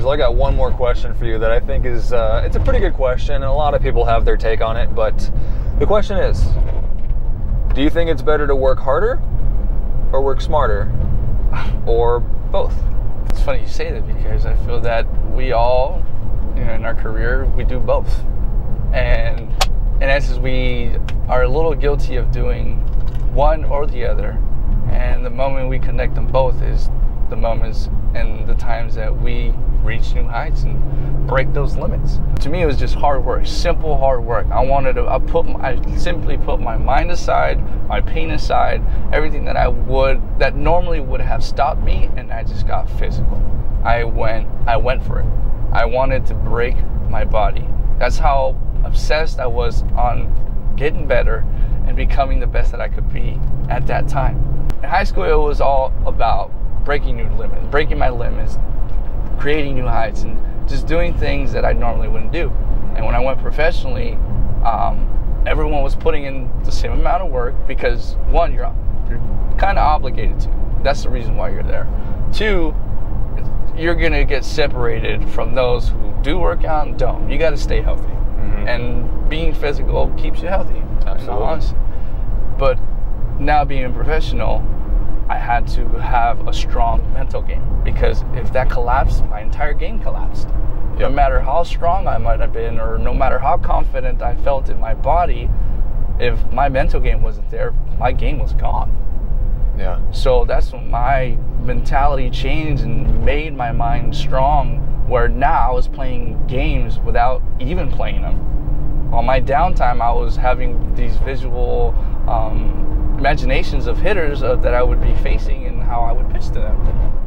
Diesel, I got one more question for you that I think is, it's a pretty good question, and a lot of people have their take on it, but the question is, do you think it's better to work harder or work smarter, or both? It's funny you say that, because I feel that we all, in our career, we do both. And in essence, we are a little guilty of doing one or the other. And the moment we connect them both is the moments and the times that we reach new heights and break those limits. To me, it was just hard work, simple hard work. I simply put my mind aside, my pain aside, everything that normally would have stopped me, and I just got physical. I went for it. I wanted to break my body. That's how obsessed I was on getting better and becoming the best that I could be at that time. In high school, it was all about breaking new limits, breaking my limits, creating new heights, and just doing things that I normally wouldn't do. And when I went professionally, everyone was putting in the same amount of work, because one, you're kind of obligated to. That's the reason why you're there. Two, you're gonna get separated from those who do work out and don't. You got to stay healthy, and being physical keeps you healthy. Absolutely. But now being a professional, I had to have a strong mental game, because if that collapsed, my entire game collapsed. Yep. No matter how strong I might have been, or no matter how confident I felt in my body, if my mental game wasn't there, my game was gone. Yeah. So that's when my mentality changed and made my mind strong, where now I was playing games without even playing them. On my downtime, I was having these visual imaginations of hitters that I would be facing and how I would pitch to them.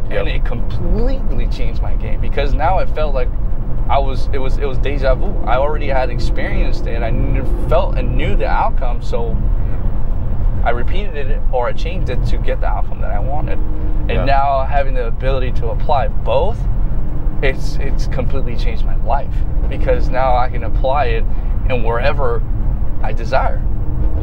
Yep. And it completely changed my game, because now it felt like it was deja vu. I already had experienced it. I felt and knew the outcome, so I repeated it, or I changed it to get the outcome that I wanted. And now having the ability to apply both, it's completely changed my life, because now I can apply it in wherever I desire.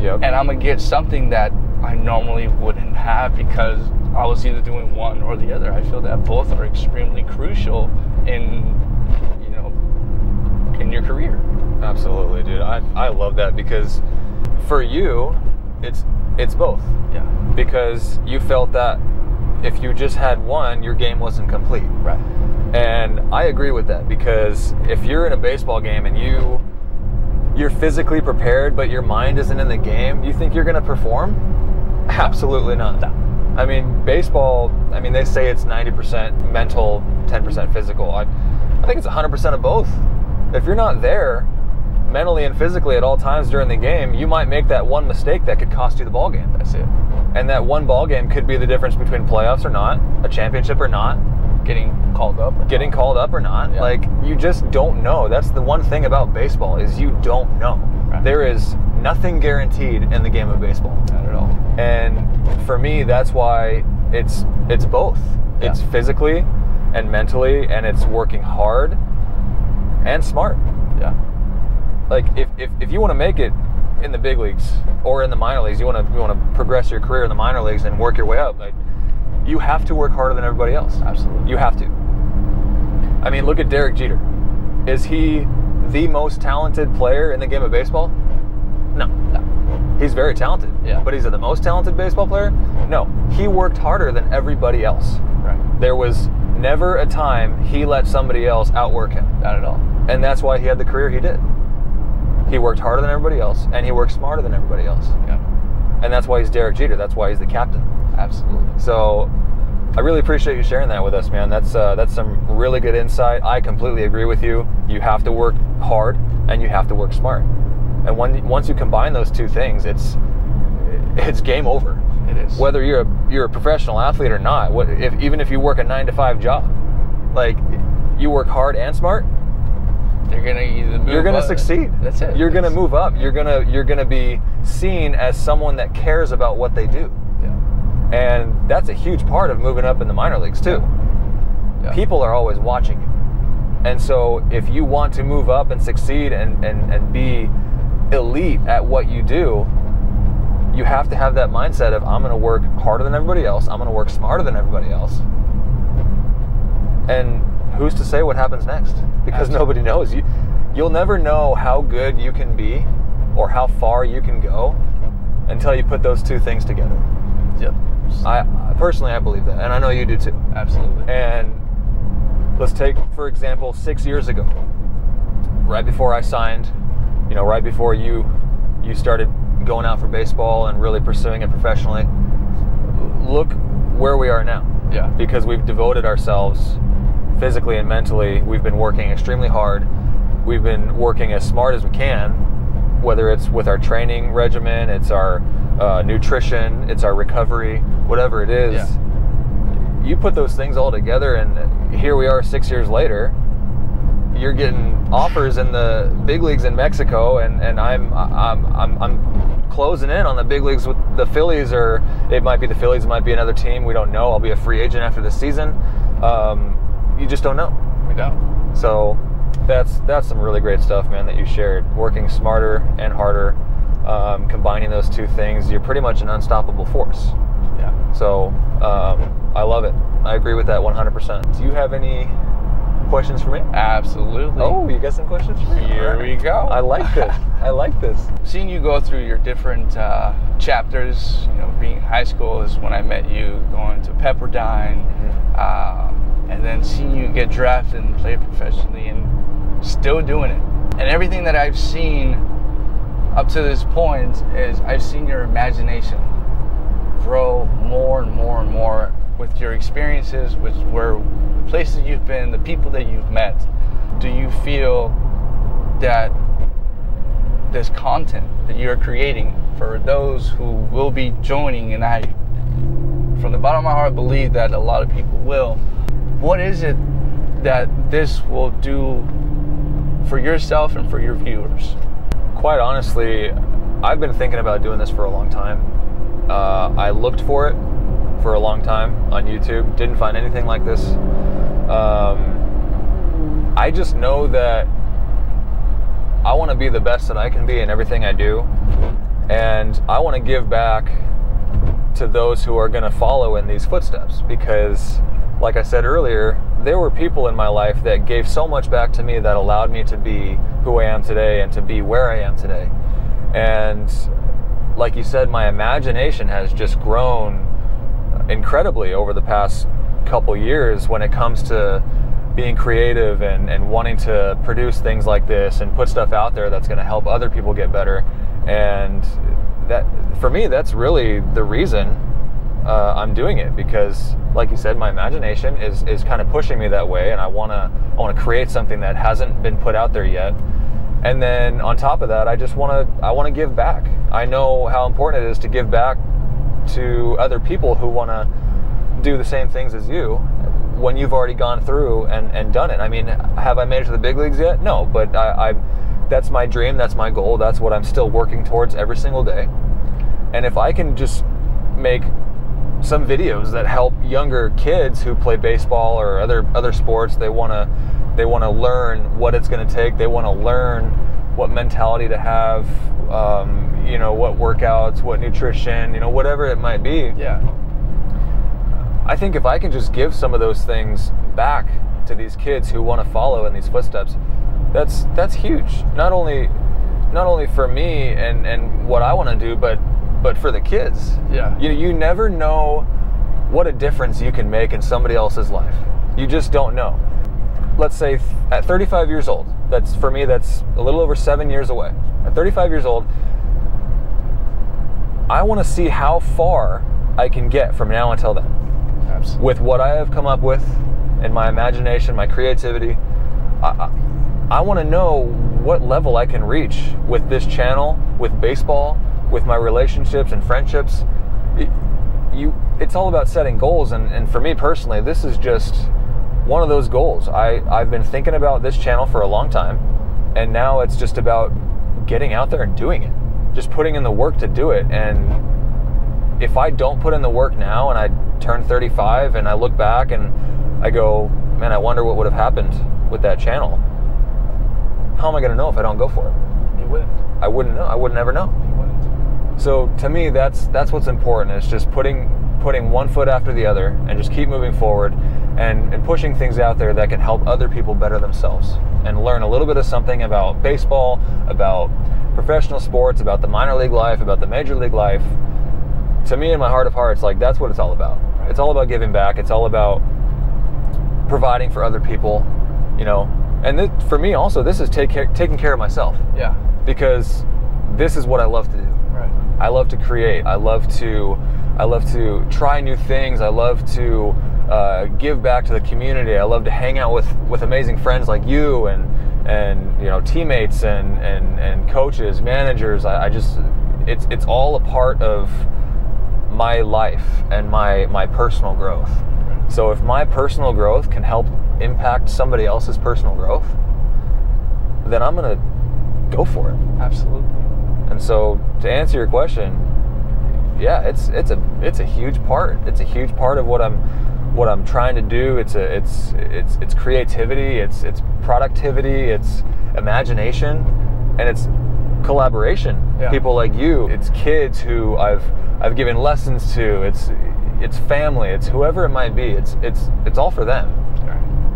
Yep. And I'm gonna get something that I normally wouldn't have, because I was either doing one or the other. I feel that both are extremely crucial in your career. Absolutely, dude. I love that, because for you, it's both. Yeah. Because you felt that if you just had one, your game wasn't complete. Right. And I agree with that, because if you're in a baseball game and you're physically prepared, but your mind isn't in the game, you think you're going to perform? Absolutely not. No. I mean, baseball, they say it's 90% mental, 10% physical. I think it's 100% of both. If you're not there mentally and physically at all times during the game, you might make that one mistake that could cost you the ball game. That's it. And that one ball game could be the difference between playoffs or not, a championship or not, getting called up or not. Yeah. Like, you just don't know. That's the one thing about baseball, is you don't know. Right. There is nothing guaranteed in the game of baseball. Not at all. And for me, that's why it's both. Yeah. It's physically and mentally, and it's working hard and smart. Yeah. Like, if you want to make it in the big leagues or in the minor leagues, you want to progress your career in the minor leagues and work your way up, like, you have to work harder than everybody else. Absolutely. You have to. Look at Derek Jeter. Is he the most talented player in the game of baseball? No. He's very talented. Yeah. But is he the most talented baseball player? No. He worked harder than everybody else. Right. There was never a time he let somebody else outwork him. Not at all. And that's why he had the career he did. He worked harder than everybody else, and he worked smarter than everybody else. Yeah. And that's why he's Derek Jeter. That's why he's the captain. Absolutely. So I really appreciate you sharing that with us, man. That's some really good insight. I completely agree with you. You have to work hard, and you have to work smart. And once you combine those two things, it's game over. It is. Whether you're a professional athlete or not, even if you work a 9-to-5 job, like, you work hard and smart, you're gonna succeed. That's it. You're gonna move up. You're gonna be seen as someone that cares about what they do. Yeah. And that's a huge part of moving up in the minor leagues too. Yeah. People are always watching you. And so if you want to move up and succeed and be elite at what you do, you have to have that mindset of, I'm gonna work harder than everybody else. I'm gonna work smarter than everybody else. And who's to say what happens next? Because nobody knows. You'll never know how good you can be or how far you can go until you put those two things together. Yep. I personally believe that, and I know you do too. Absolutely. And let's take, for example, 6 years ago, right before I signed, right before you started going out for baseball and really pursuing it professionally. Look where we are now. Yeah. Because we've devoted ourselves physically and mentally. We've been working extremely hard. We've been working as smart as we can, whether it's with our training regimen, it's our nutrition, it's our recovery, whatever it is. Yeah. You put those things all together, and here we are 6 years later. You're getting offers in the big leagues in Mexico, and I'm closing in on the big leagues with the Phillies, or it might be the Phillies, it might be another team. We don't know. I'll be a free agent after this season. You just don't know. We don't. So that's some really great stuff, man, that you shared. Working smarter and harder, combining those two things, you're pretty much an unstoppable force. Yeah. So I love it. I agree with that 100%. Do you have any questions for me? Absolutely. Oh, you got some questions for me? Here we go. I like this. I like this. Seeing you go through your different chapters, being in high school is when I met you, going to Pepperdine, and then seeing you get drafted and play professionally and still doing it. And everything that I've seen up to this point is I've seen your imagination grow more and more and more with your experiences, with where places you've been, the people that you've met. Do you feel that this content that you're creating for those who will be joining, and I, from the bottom of my heart, believe that a lot of people will, what is it that this will do for yourself and for your viewers? Quite honestly, I've been thinking about doing this for a long time. I looked for it for a long time on YouTube, didn't find anything like this. I just know that I want to be the best that I can be in everything I do, and I want to give back to those who are going to follow in these footsteps, because like I said earlier, there were people in my life that gave so much back to me that allowed me to be who I am today and to be where I am today. And like you said, my imagination has just grown incredibly over the past couple years when it comes to being creative and wanting to produce things like this and put stuff out there that's going to help other people get better. And that, for me, that's really the reason I'm doing it, because like you said, my imagination is kind of pushing me that way, and I want to create something that hasn't been put out there yet. And then on top of that, I want to give back. I know how important it is to give back to other people who want to do the same things as you when you've already gone through and done it. I mean, have I made it to the big leagues yet? No, but that's my dream, that's my goal, that's what I'm still working towards every single day. And if I can just make some videos that help younger kids who play baseball or other sports, they want to learn what it's going to take, they want to learn what mentality to have, what workouts, what nutrition, whatever it might be. Yeah. I think if I can just give some of those things back to these kids who want to follow in these footsteps, that's huge. Not only for me and what I want to do, but for the kids. Yeah. You never know what a difference you can make in somebody else's life. You just don't know. Let's say at 35 years old, that's a little over 7 years away. At 35 years old, I want to see how far I can get from now until then. Absolutely. With what I have come up with and my imagination, my creativity. I want to know what level I can reach with this channel, with baseball, with my relationships and friendships. It's all about setting goals, and for me personally, this is just one of those goals. I've been thinking about this channel for a long time, and now it's just about getting out there and doing it. Just putting in the work to do it. And if I don't put in the work now and I turn 35 and I look back and I go, man, I wonder what would have happened with that channel. How am I going to know if I don't go for it? You wouldn't. I wouldn't know. I would never know. You wouldn't. So to me, that's what's important. It's just putting one foot after the other and just keep moving forward. and pushing things out there that can help other people better themselves and learn a little bit of something about baseball, about professional sports, about the minor league life, about the major league life. To me, in my heart of hearts, like, that's what it's all about. It's all about giving back. It's all about providing for other people, you know. And for me also, this is taking care of myself. Yeah. Because this is what I love to do. Right. I love to create. I love to try new things. I love to give back to the community. I love to hang out with amazing friends like you and you know, teammates and coaches, managers. I just, it's all a part of my life and my personal growth. So if my personal growth can help impact somebody else's personal growth, then I'm gonna go for it. Absolutely. And so to answer your question, yeah, it's a huge part. It's a huge part of what I'm trying to do. It's creativity, it's productivity, it's imagination, and it's collaboration. Yeah. People like you, it's kids who I've given lessons to, it's family, it's whoever it might be. It's all for them.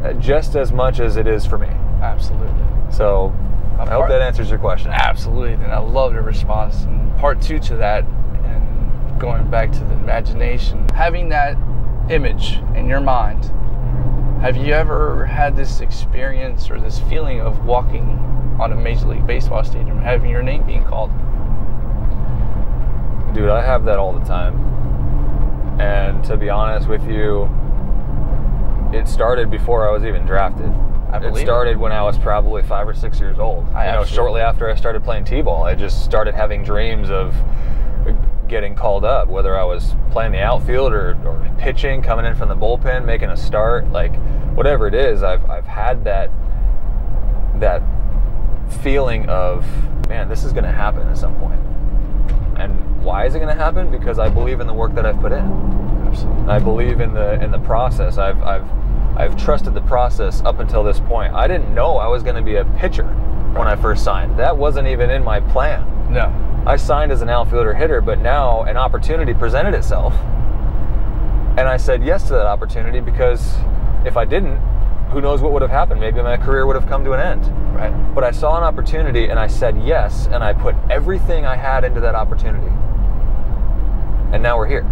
Right. Just as much as it is for me. Absolutely. So I hope that answers your question. Absolutely, and I love the response. And part two to that, and going back to the imagination, having that image in your mind, have you ever had this experience or this feeling of walking on a Major League Baseball stadium and having your name being called? Dude, I have that all the time. And to be honest with you, it started before I was even drafted. It started when I was probably 5 or 6 years old. Shortly after I started playing t-ball, I just started having dreams of getting called up, whether I was playing the outfield or pitching, coming in from the bullpen, making a start, like whatever it is. I've had that feeling of, man, this is going to happen at some point. And why is it going to happen? Because I believe in the work that I've put in. Absolutely. I believe in the process. I've trusted the process up until this point. I didn't know I was going to be a pitcher when I first signed. That wasn't even in my plan. No. I signed as an outfielder hitter, but now an opportunity presented itself. And I said yes to that opportunity, because if I didn't, who knows what would have happened? Maybe my career would have come to an end. Right. But I saw an opportunity and I said yes, and I put everything I had into that opportunity. And now we're here.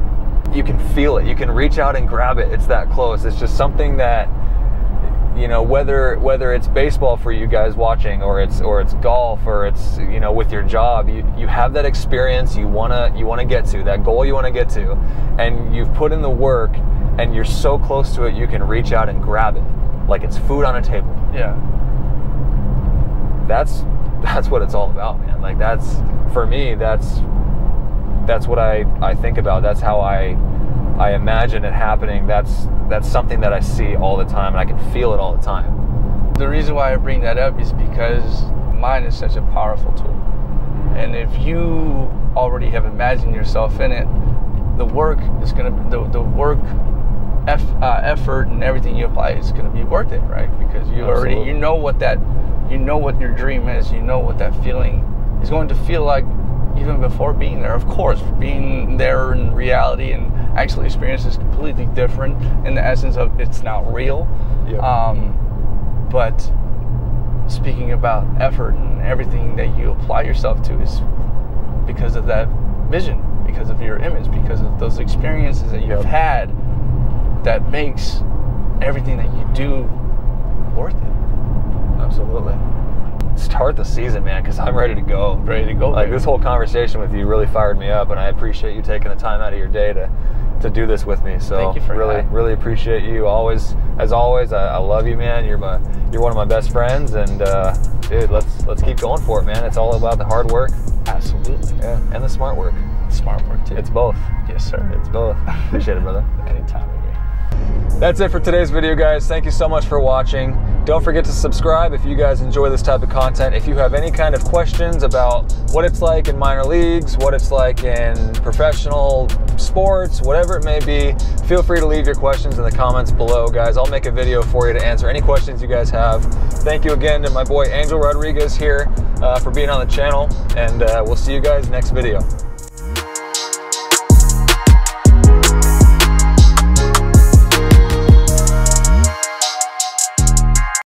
You can feel it. You can reach out and grab it. It's that close. It's just something that, you know, whether it's baseball for you guys watching, or it's golf, or it's, you know, with your job, you have that experience you wanna get to, that goal you wanna get to, and you've put in the work, and you're so close to it, you can reach out and grab it like it's food on a table. Yeah. That's what it's all about, man. Like, that's, for me, that's what I think about. That's how I imagine it happening. That's something that I see all the time, and I can feel it all the time. The reason why I bring that up is because mind is such a powerful tool. And if you already have imagined yourself in it, the work is going to, the work effort and everything you apply is going to be worth it, right? Because you already, you know what your dream is, you know what that feeling is going to feel like even before being there. Of course, being there in reality and actually experience is completely different in the essence of it's not real. Yep. But speaking about effort and everything that you apply yourself to is because of that vision, because of your image, because of those experiences that you've had, that makes everything that you do worth it. Absolutely. Start the season, man, because I'm ready to go. Ready to go. Like, this whole conversation with you really fired me up, and I appreciate you taking the time out of your day to do this with me. So thank you for really appreciate you. As always, I love you, man. You're one of my best friends, and dude, let's keep going for it, man. It's all about the hard work. Absolutely. Yeah, and the smart work. Smart work too. It's both. Yes, sir. It's both. Appreciate it, brother. Anytime, baby. That's it for today's video, guys. Thank you so much for watching. Don't forget to subscribe if you guys enjoy this type of content. If you have any kind of questions about what it's like in minor leagues, what it's like in professional sports, whatever it may be, feel free to leave your questions in the comments below, guys. I'll make a video for you to answer any questions you guys have. Thank you again to my boy Angel Rodriguez here for being on the channel, and we'll see you guys next video.